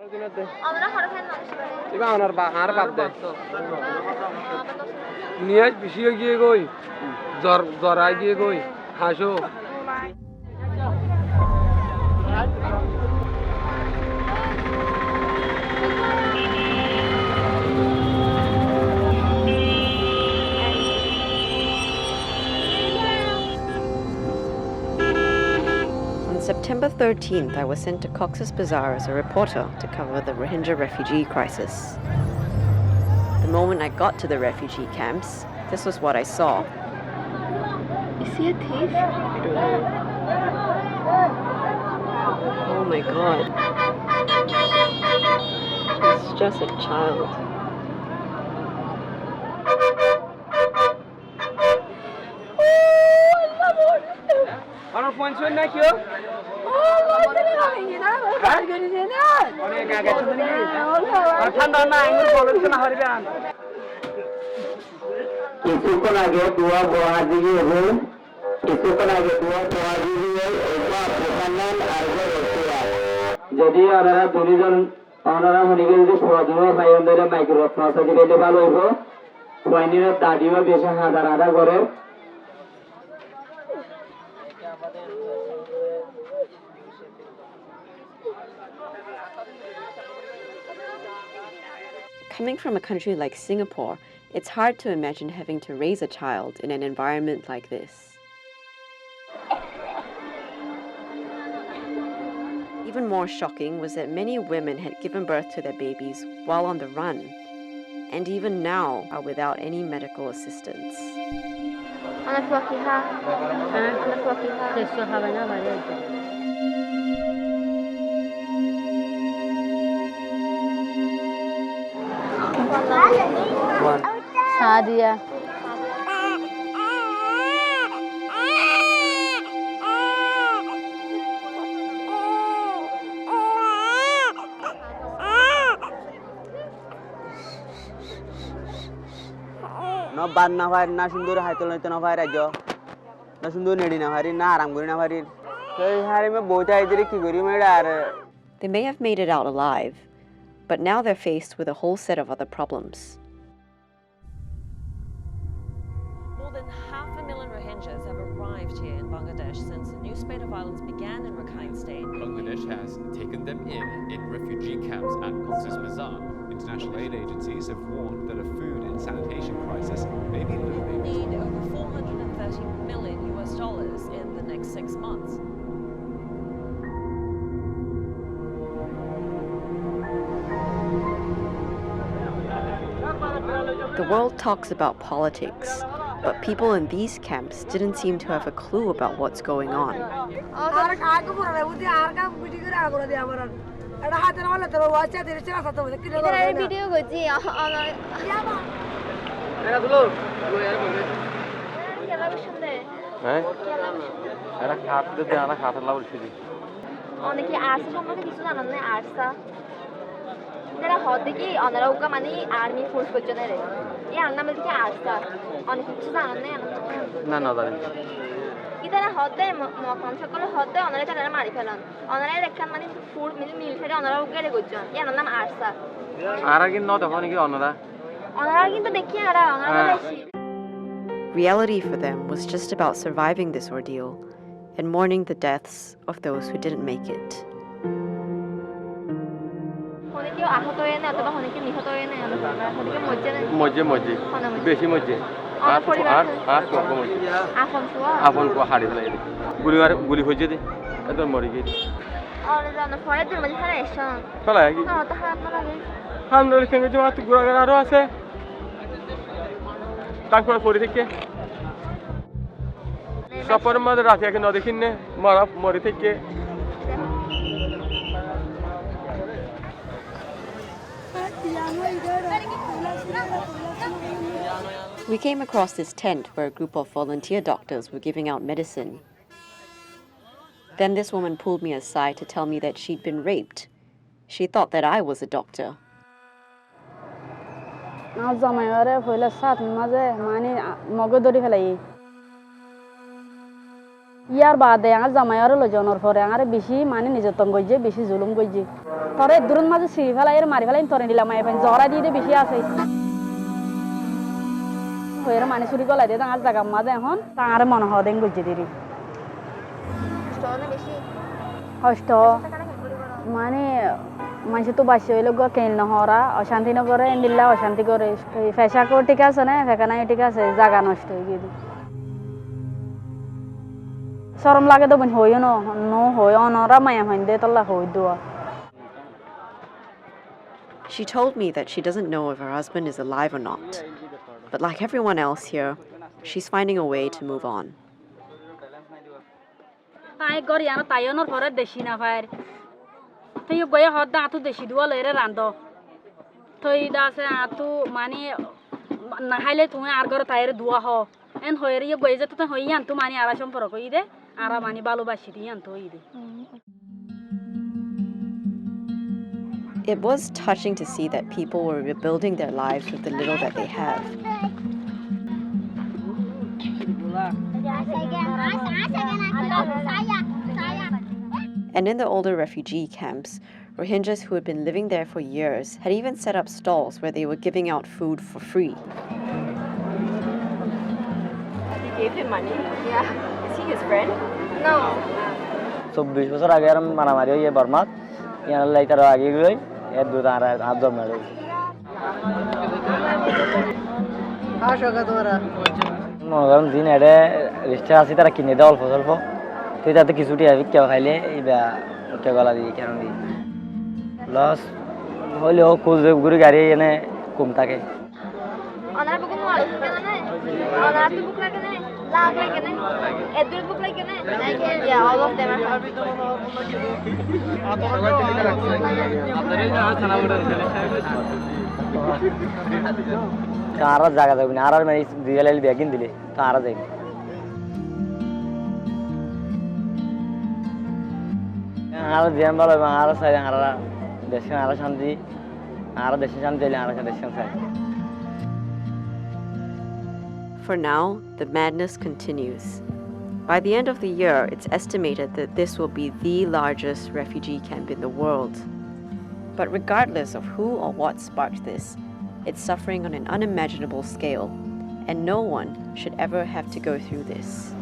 On September 13th, I was sent to Cox'sbazar as a reporter to cover the Rohingya refugee crisis. The moment I got to the refugee camps, this was what I saw. Is he a thief? I don't know. Oh my God. He's just a child. যদি ওনারা দুজন ওনারা মনে করেন যে পড়াশোনা পাই ওদের মাইক্রোরত্ন আছে দিলে ভালো হইব পয়নির দাদিও বেশি হাজার হাজার করে Coming from a country like Singapore, it's hard to imagine having to raise a child in an environment like this. Even more shocking was that many women had given birth to their babies while on the run, and even now are without any medical assistance. Sadia. No bad na fire na sundur haitol na fire ajo na sundur nedi na fire na aram gori na fire ei hare me boita idire ki gori me dar. They may have made it out alive, but now they're faced with a whole set of other problems. More than 500,000 Rohingyas have arrived here in Bangladesh since the new spate of violence began in Rakhine State. Bangladesh has taken them in refugee camps at cox'sbazar. International aid agencies have warned that a food and sanitation crisis may be looming. Need over $430 million in the next 6 months. The world talks about politics, but people in these camps didn't seem to have a clue about what's going on. অনেকে arts সম্পর্কে কিছু জানেন না আর্টসা যারা হতে কি ওনারা ওকা মানে আর্মি ফোর্স করছে না রে এই আর নামে কি আর্টসা অনেক কিছু জানেন না না জানেন ইতারা হতে মকাম সকল হতে ওনারা তারা মারি ফেলান ওনারা রেখান মানে ফুড মিলিটারি ওনারা ওকে রে করছেন এই নাম আর্টসা আর কি ন দেখো নাকি ওনারা কিন্তু দেখি আরা ওনারা বেশি Reality for them was just about surviving this ordeal and mourning the deaths of those who didn't make it. We came across this tent where a group of volunteer doctors were giving out medicine. Then this woman pulled me aside to tell me that she'd been raped. She thought that I was a doctor. ইয়ার বাদে আমার জামাইয়ারও লজনের পরে আমার বেশি মানে নির্যাতন করছে বেশি জুলুম করছে তোরে দূরের মাঝে ছিঁড়ি ফেলাই মারি ফেলাই তোরে নিলাম জরা দিয়ে বেশি আছে হয়ে মানে চুরি গলাই দিয়ে আমার জায়গা মাঝে এখন তাঁর মনে হয় দেন করছে দিদি কষ্ট মানে মানুষ তো বাসি হইলে কেন নহরা অশান্তি নকরে দিল্লা অশান্তি করে ফেসাকো ঠিক আছে না ফেকানাই ঠিক আছে জায়গা নষ্ট হয়ে গিয়ে শরম লাগে তো হইও হই অনরা মায়া হইন দে তল্লা হই দোয়া She told me that she doesn't know if her husband is alive or not. But like everyone else here, she's finding a way to move on. তাই গরি আনো তাইওনর পরে দেশি না ফার তুই গয়ে হদ্দা আতু দেশি দুয়া লইরে রান্ধ তুই দাসে আতু মানে না খাইলে তুমি আর ঘর তাইরে দুয়া হ এন হইরে গয়ে যে তুই হই আনতু মানে আরা সম্পর্ক কই দে আরা মানে ভালোবাসি দি আনতু হই দে It was touching to see that people were rebuilding their lives with the little that they have. And in the older refugee camps, Rohingyas who had been living there for years had even set up stalls where they were giving out food for free. He gave him money? Yeah. Is he his friend? No. 24 বছর আগে আর মারামারি হয়ে বর্মাত ইয়ার lighter আগে গই এর দুধ আর আদর মেরে আশা তোরা মগম দিন এডে রেস্টে আসি তারা কিনে দেয় অল্প স্বল্প তুই তাতে কিছুটি আবি কেউ খাইলে এইবা কে গলা দিয়ে কেন দি লস হলেও কুল ঘুরে গাড়ি এনে কম থাকে অনার বুকুন মাল কেনে অনার বুক লাগে না লাগ লাগে না এদুর বুক লাগে না yeah all of them are কারা জায়গা যাবে না আর মানে রিয়েল ব্যাগিন দিলে কারা যাবে আর জ্যাম ভালো আর সাই আর দেশে আর শান্তি আর দেশে শান্তি আর দেশে শান্তি For now, the madness continues. By the end of the year, it's estimated that this will be the largest refugee camp in the world. But regardless of who or what sparked this, it's suffering on an unimaginable scale, and no one should ever have to go through this.